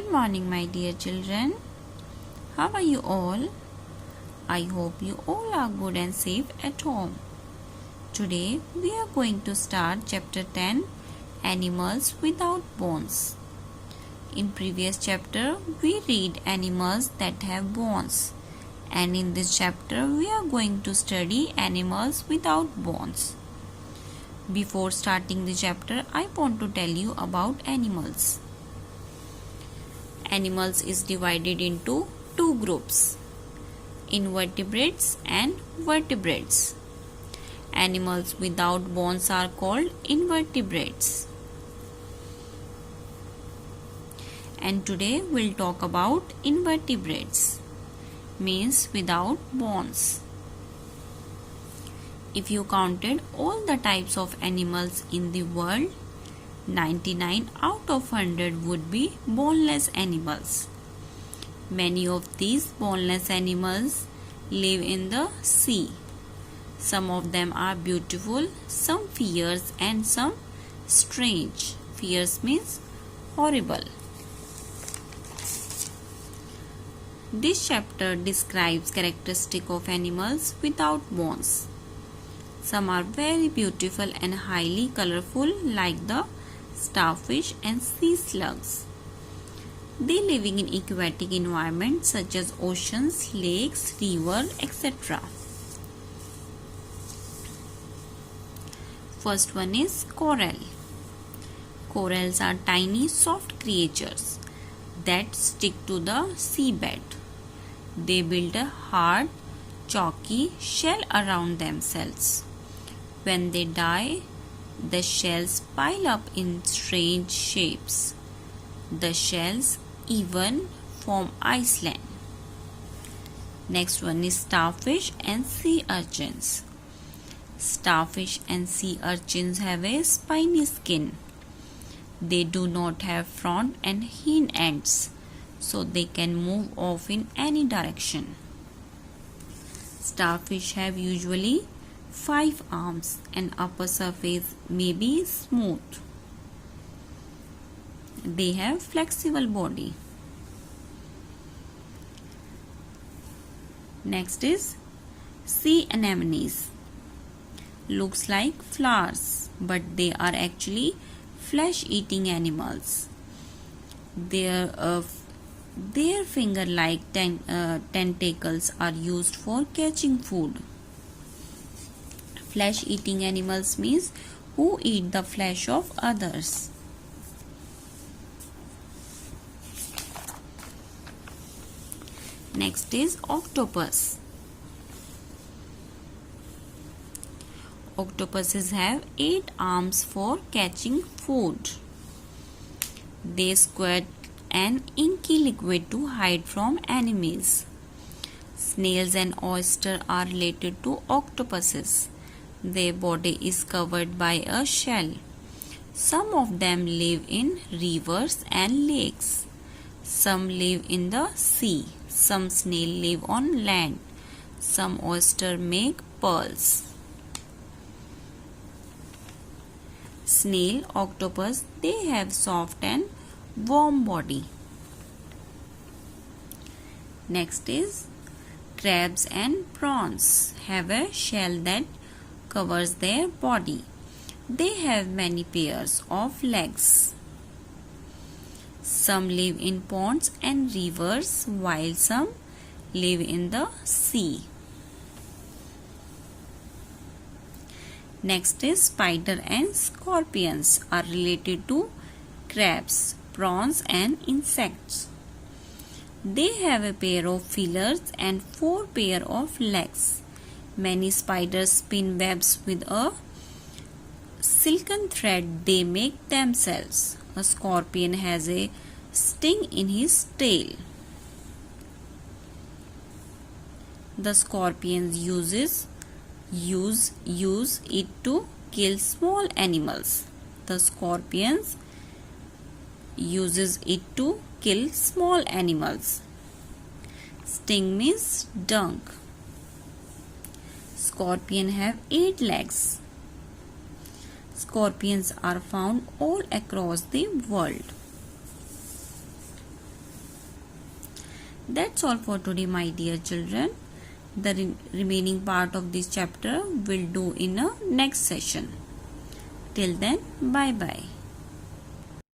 Good morning, my dear children. How are you all? I hope you all are good and safe at home. Today we are going to start chapter 10, Animals Without Bones. In previous chapter we read animals that have bones, and in this chapter we are going to study animals without bones. Before starting the chapter, I want to tell you about animals. Animals is divided into two groups, invertebrates and vertebrates. Animals without bones are called invertebrates. And today we'll talk about invertebrates, means without bones. If you counted all the types of animals in the world, 99 out of 100 would be boneless animals. Many of these boneless animals live in the sea. Some of them are beautiful, some fierce and some strange. Fierce means horrible. This chapter describes characteristics of animals without bones. Some are very beautiful and highly colorful, like the starfish and sea slugs. They live in aquatic environments such as oceans, lakes, rivers, etc. First one is coral. Corals are tiny, soft creatures that stick to the seabed. They build a hard, chalky shell around themselves. When they die, the shells pile up in strange shapes. The shells even form islands. Next one is starfish and sea urchins. Starfish and sea urchins have a spiny skin. They do not have front and hind ends, so they can move off in any direction. Starfish have usually 5 arms and upper surface may be smooth. They have flexible body. Next is sea anemones. Looks like flowers, but they are actually flesh-eating animals. Their finger-like tentacles are used for catching food. Flesh-eating animals means who eat the flesh of others. Next is octopus. Octopuses have 8 arms for catching food. They squirt an inky liquid to hide from enemies. Snails and oysters are related to octopuses. Their body is covered by a shell. Some of them live in rivers and lakes. Some live in the sea. Some snails live on land. Some oysters make pearls. Snail, octopus, they have soft and warm body. Next is crabs and prawns have a shell that covers their body. They have many pairs of legs. Some live in ponds and rivers, while some live in the sea. Next is spider and scorpions are related to crabs, prawns and insects. They have a pair of feelers and 4 pairs of legs. Many spiders spin webs with a silken thread they make themselves. A scorpion has a sting in his tail. The scorpions use it to kill small animals. The scorpions uses it to kill small animals. Sting means stung. Scorpion have 8 legs. Scorpions are found all across the world. That's all for today, my dear children. The remaining part of this chapter we'll do in a next session. Till then, bye bye.